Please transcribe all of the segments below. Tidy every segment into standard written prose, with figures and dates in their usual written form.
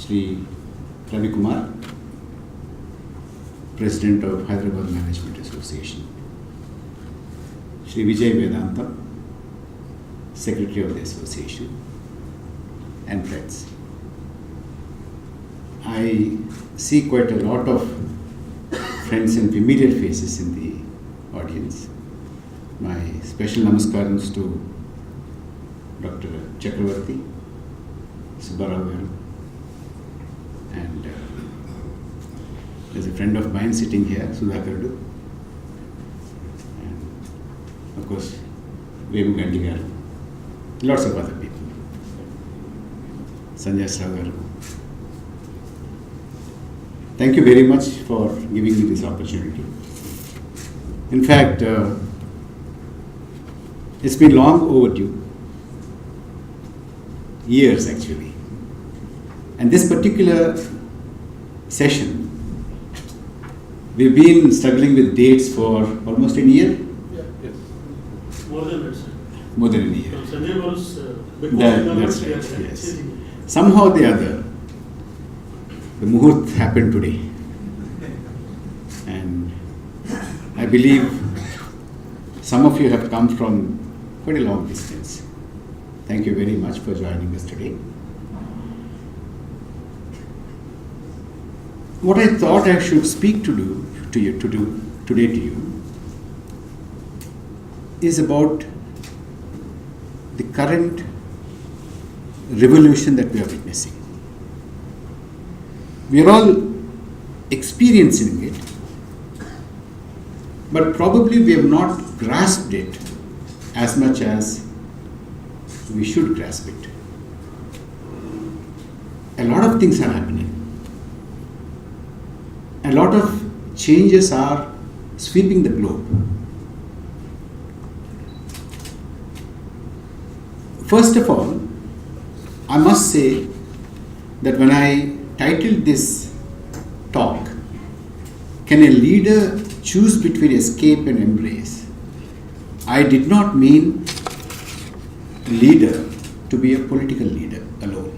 Shri Ravi Kumar, President of Hyderabad Management Association, Shri Vijay Vedanta, Secretary of the Association, and friends. I see quite a lot of friends and familiar faces in the audience. My special namaskarams to Dr. Chakravarti, Subbarao, and there's a friend of mine sitting here, Sudhakardu, and of course Vemu Gandigar, lots of other people, Sanjay Sagar. Thank you very much for giving me this opportunity. In fact, it's been long overdue, years actually. And this particular session, we've been struggling with dates for almost a year. Yeah, yes. More than that, sir. More than a year. So Sanjay was That's right, yes. Somehow or the other, the Muhurt happened today. And I believe some of you have come from quite a long distance. Thank you very much for joining us today. What I thought I should speak today to you is about the current revolution that we are witnessing. We are all experiencing it, but probably we have not grasped it as much as we should grasp it. A lot of things are happening. A lot of changes are sweeping the globe. First of all, I must say that when I titled this talk, "Can a leader choose between escape and embrace?" I did not mean leader to be a political leader alone.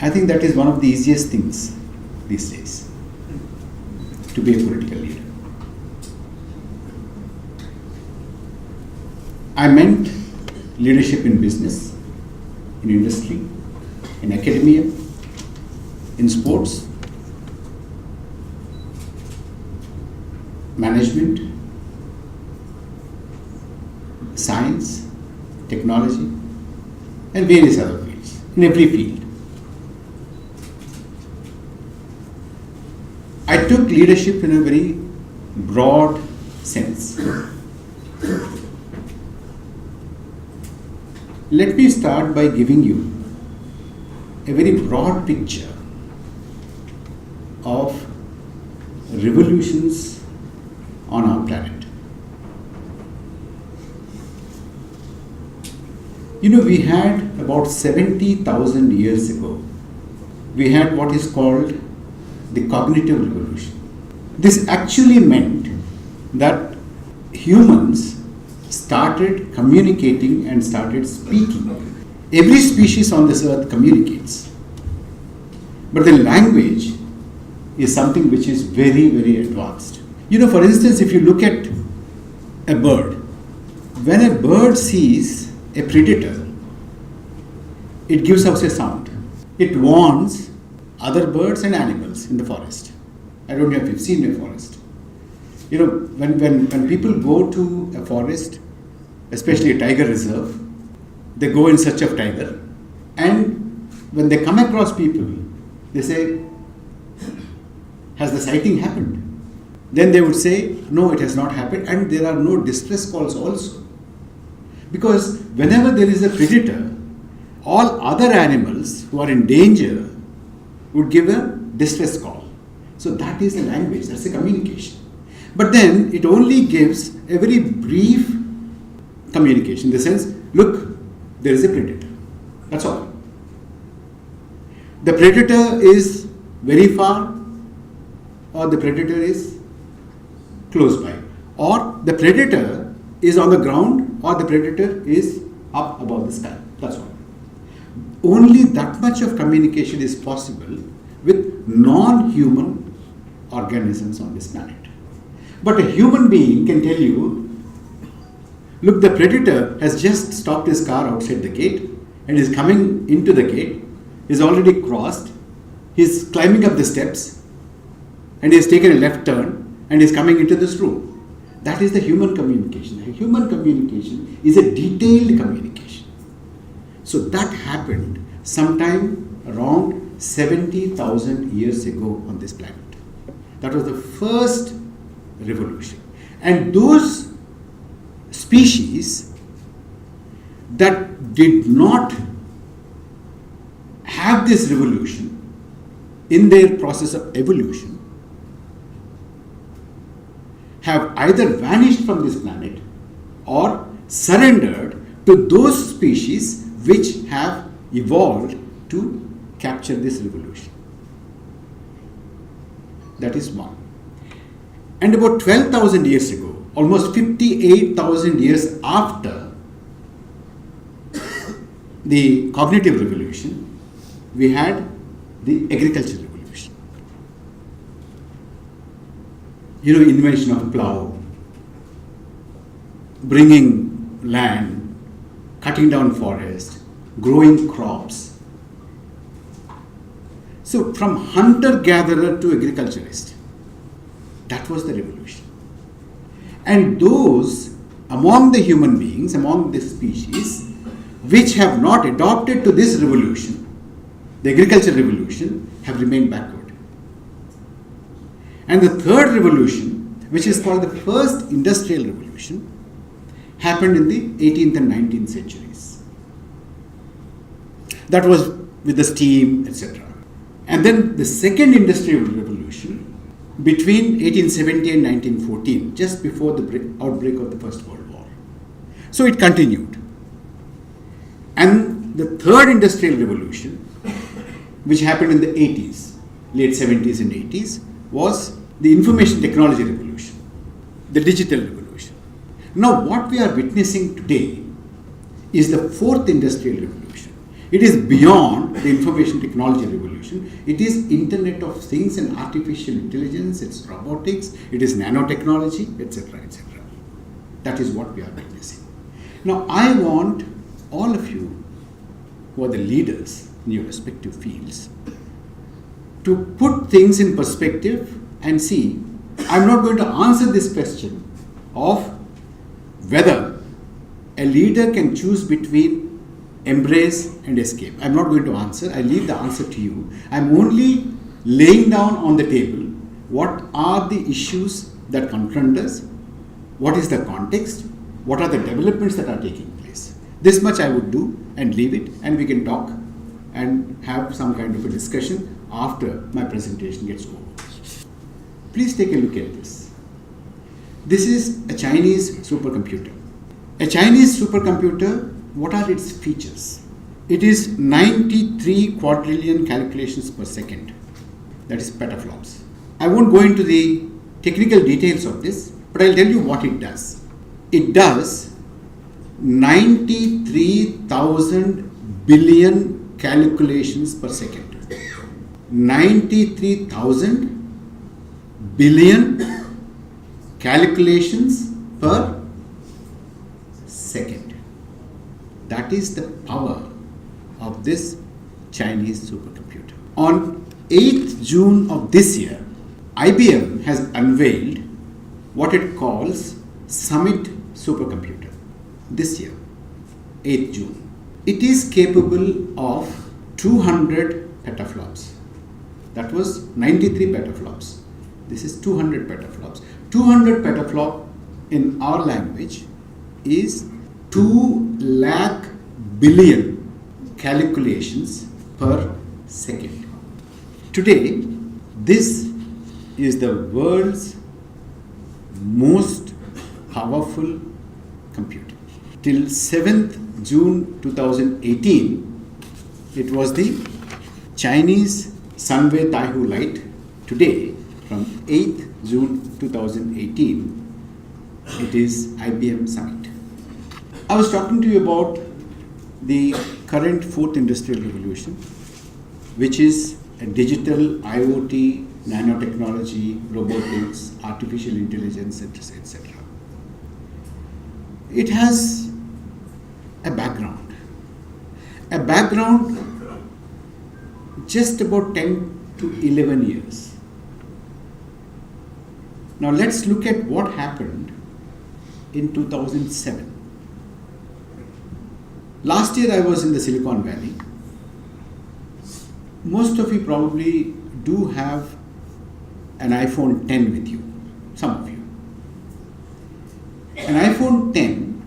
I think that is one of the easiest things these days, to be a political leader. I meant leadership in business, in industry, in academia, in sports, management, science, technology, and various other fields, in every field. I took leadership in a very broad sense. Let me start by giving you a very broad picture of revolutions on our planet. You know, we had about 70,000 years ago, we had what is called the cognitive revolution. This actually meant that humans started communicating and started speaking. Every species on this earth communicates. But the language is something which is very, very advanced. You know, for instance, if you look at a bird, when a bird sees a predator, it gives out a sound. It warns other birds and animals in the forest. I don't know if you've seen a forest. You know, when people go to a forest, especially a tiger reserve, they go in search of tiger, and when they come across people, they say, "Has the sighting happened?" Then they would say, "No, it has not happened," and there are no distress calls also. Because whenever there is a predator, all other animals who are in danger would give a distress call. So that is the language, that's the communication. But then it only gives a very brief communication in the sense, look, there is a predator. That's all. The predator is very far, or the predator is close by, or the predator is on the ground, or the predator is up above the sky. That's all. Only that much of communication is possible with non-human organisms on this planet. But a human being can tell you, look, the predator has just stopped his car outside the gate and is coming into the gate, is already crossed, he's climbing up the steps and he's taken a left turn and is coming into this room. That is the human communication. The human communication is a detailed communication. So that happened sometime around 70,000 years ago on this planet. That was the first revolution. And those species that did not have this revolution in their process of evolution have either vanished from this planet or surrendered to those species which have evolved to capture this revolution. That is one. And about 12,000 years ago, almost 58,000 years after the cognitive revolution, we had the agricultural revolution. Invention of plow, bringing land, cutting down forest, growing crops. So from hunter-gatherer to agriculturist, that was the revolution. And those among the human beings, among the species, which have not adopted to this revolution, the agricultural revolution, have remained backward. And the third revolution, which is called the first industrial revolution, happened in the 18th and 19th centuries. That was with the steam, etc. And then the second industrial revolution between 1870 and 1914, just before the outbreak of the First World War. So it continued. And the third industrial revolution, which happened in the 80s, late 70s and 80s, was the information technology revolution, the digital revolution. Now what we are witnessing today is the fourth industrial revolution. It is beyond the information technology revolution. It is Internet of Things and artificial intelligence, it's robotics, it is nanotechnology, etc., etc. That is what we are witnessing. Now I want all of you who are the leaders in your respective fields to put things in perspective and see. I'm not going to answer this question of whether a leader can choose between embrace and escape. I'm not going to answer. I leave the answer to you. I'm only laying down on the table what are the issues that confront us, what is the context, what are the developments that are taking place. This much I would do and leave it, and we can talk and have some kind of a discussion after my presentation gets over. Please take a look at this. This is a Chinese supercomputer. A Chinese supercomputer, what are its features? It is 93 quadrillion calculations per second. That is petaflops. I won't go into the technical details of this, but I'll tell you what it does. It does 93,000 billion calculations per second. 93,000 billion calculations per second. That is the power of this Chinese supercomputer. On 8th June of this year, IBM has unveiled what it calls Summit supercomputer. This year, 8th June. It is capable of 200 petaflops. That was 93 petaflops. This is 200 petaflops. 200 petaflop in our language is 2 lakh billion calculations per second. Today, this is the world's most powerful computer. Till 7th June 2018, it was the Chinese Sunway Taihu Light. Today, from 8th June 2018, it is IBM Summit. I was talking to you about the current fourth industrial revolution, which is a digital IoT, nanotechnology, robotics, artificial intelligence, etc. It has a background just about 10 to 11 years. Now let's look at what happened in 2007. Last year I was in the Silicon Valley. Most of you probably do have an iPhone 10 with you, some of you. An iPhone 10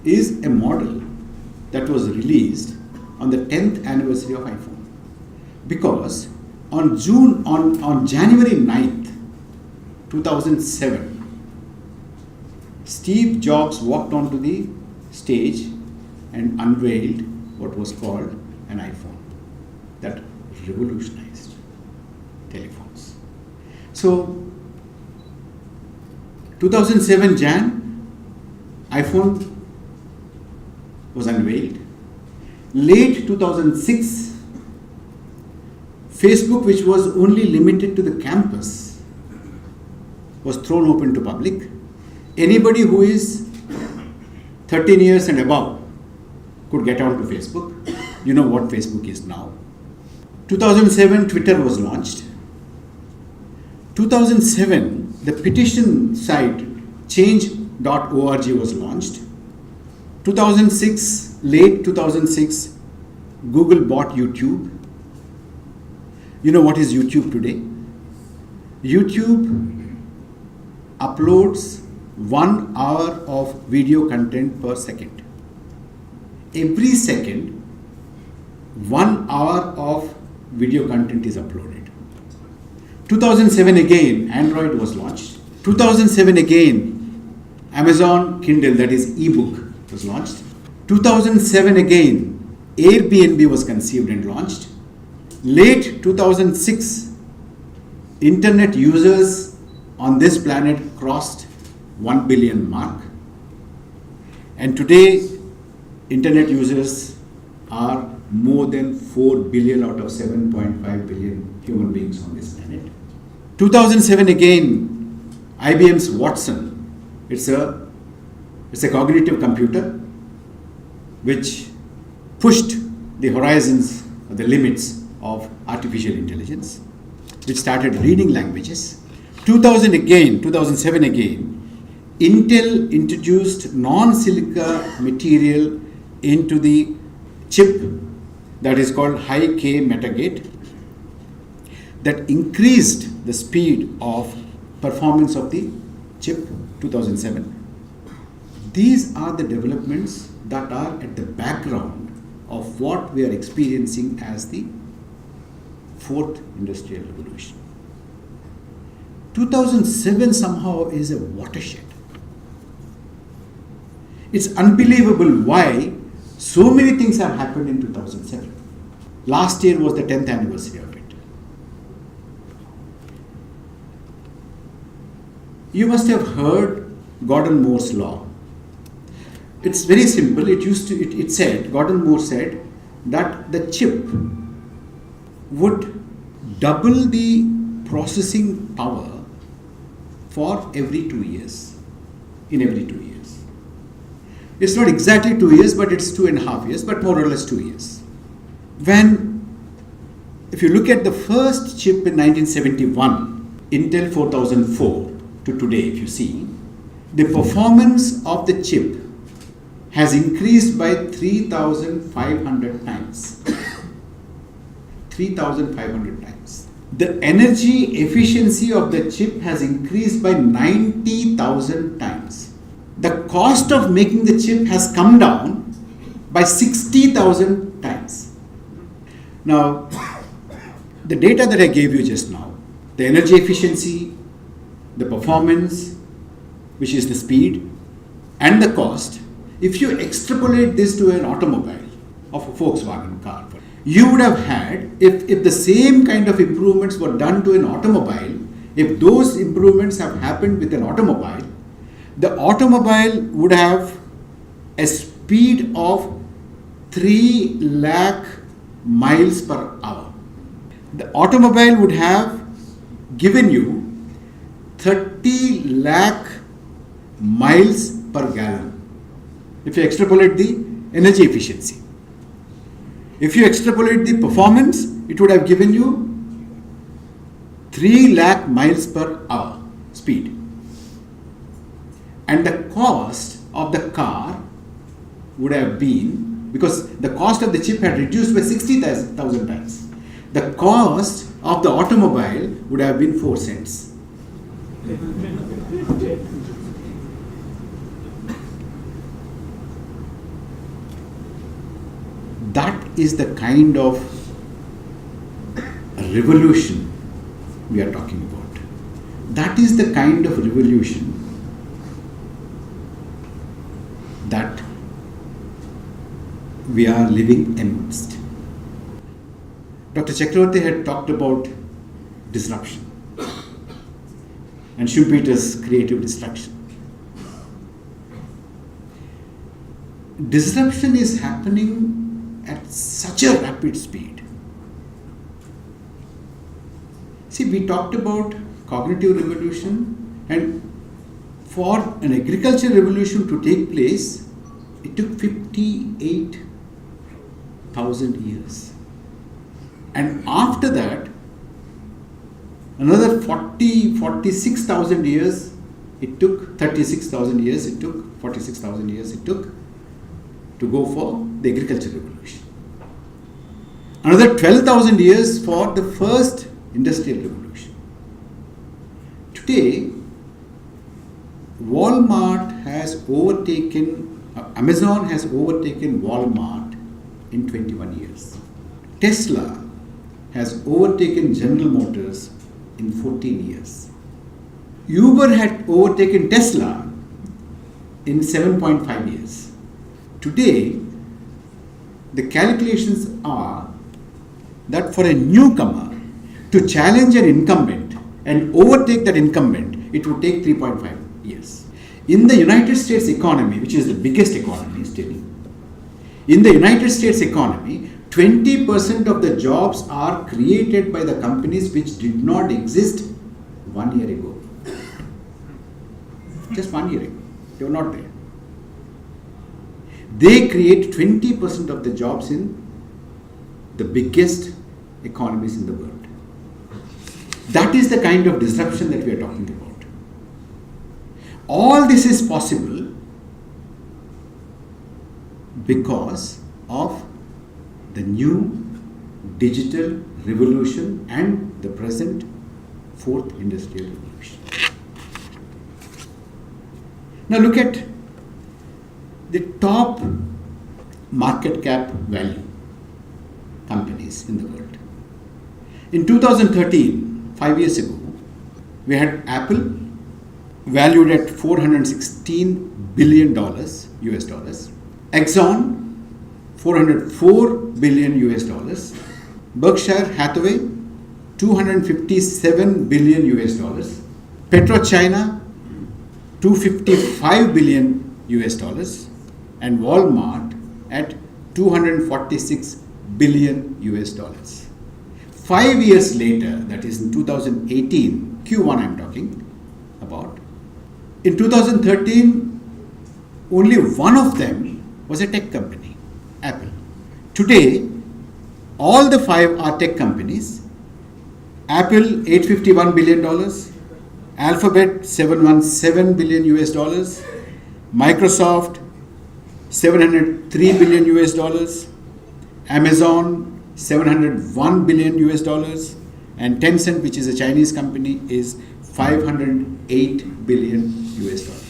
is a model that was released on the 10th anniversary of iPhone, because on January 9th, 2007, Steve Jobs walked onto the stage and unveiled what was called an iPhone that revolutionized telephones. So 2007 Jan, iPhone was unveiled. Late 2006, Facebook, which was only limited to the campus, was thrown open to public. Anybody who is 13 years and above could get onto Facebook. You know what Facebook is now. 2007, Twitter was launched. 2007, the petition site change.org was launched. 2006, late 2006, Google bought YouTube. You know what is YouTube today? YouTube uploads 1 hour of video content per second. Every second, 1 hour of video content is uploaded. 2007 again, Android was launched. 2007 again, Amazon Kindle, that is ebook, was launched. 2007 again, Airbnb was conceived and launched. Late 2006, internet users on this planet crossed 1 billion mark. And today, internet users are more than 4 billion out of 7.5 billion human beings on this planet. 2007 again, IBM's Watson. It's a cognitive computer which pushed the horizons, the limits of artificial intelligence, which started reading languages. 2007 again, Intel introduced non-silica material into the chip that is called high-K metagate, that increased the speed of performance of the chip. 2007. These are the developments that are at the background of what we are experiencing as the fourth industrial revolution. 2007 somehow is a watershed. It's unbelievable why so many things have happened in 2007. Last year was the 10th anniversary of it. You must have heard Gordon Moore's law. It's very simple. It said, Gordon Moore said that the chip would double the processing power for every 2 years. In every 2 years. It's not exactly 2 years, but it's 2.5 years, but more or less 2 years. If you look at the first chip in 1971, Intel 4004 to today, if you see, the performance of the chip has increased by 3,500 times. 3,500 times. The energy efficiency of the chip has increased by 90,000 times. The cost of making the chip has come down by 60,000 times. Now, the data that I gave you just now, the energy efficiency, the performance, which is the speed, and the cost, if you extrapolate this to an automobile of a Volkswagen car, you would have had, if the same kind of improvements were done to an automobile, if those improvements have happened with an automobile, the automobile would have a speed of 3 lakh miles per hour. The automobile would have given you 30 lakh miles per gallon if you extrapolate the energy efficiency. If you extrapolate the performance, it would have given you 3 lakh miles per hour speed. And the cost of the car would have been, because the cost of the chip had reduced by 60,000 times, the cost of the automobile would have been 4 cents. That is the kind of revolution we are talking about. That is the kind of revolution that we are living amidst. Dr. Chakravarti had talked about disruption and Schumpeter's creative destruction. Disruption is happening at such a rapid speed. See, we talked about cognitive revolution, and for an agricultural revolution to take place, it took 58,000 years. And after that, another 46,000 years it took, 36,000 years it took, 46,000 years it took to go for the agricultural revolution. Another 12,000 years for the first industrial revolution. Today, Amazon has overtaken Walmart in 21 years. Tesla has overtaken General Motors in 14 years. Uber had overtaken Tesla in 7.5 years. Today, the calculations are that for a newcomer to challenge an incumbent and overtake that incumbent, it would take 3.5 years. In the United States economy, which is the biggest economy still, in the United States economy, 20% of the jobs are created by the companies which did not exist 1 year ago. Just 1 year ago. They were not there. They create 20% of the jobs in the biggest economies in the world. That is the kind of disruption that we are talking about. All this is possible because of the new digital revolution and the present fourth industrial revolution. Now look at the top market cap value companies in the world. In 2013, 5 years ago, we had Apple valued at $416 billion US dollars, Exxon $404 billion US dollars, Berkshire Hathaway $257 billion US dollars, PetroChina $255 billion US dollars, and Walmart at $246 billion US dollars. 5 years later, that is in 2018, Q1 I'm talking about, in 2013, only one of them was a tech company, Apple. Today, all the 5 are tech companies. Apple, $851 billion, Alphabet, $717 billion US dollars, Microsoft, $703 billion US dollars, Amazon, $701 billion US dollars, and Tencent, which is a Chinese company, is $508 billion US dollars.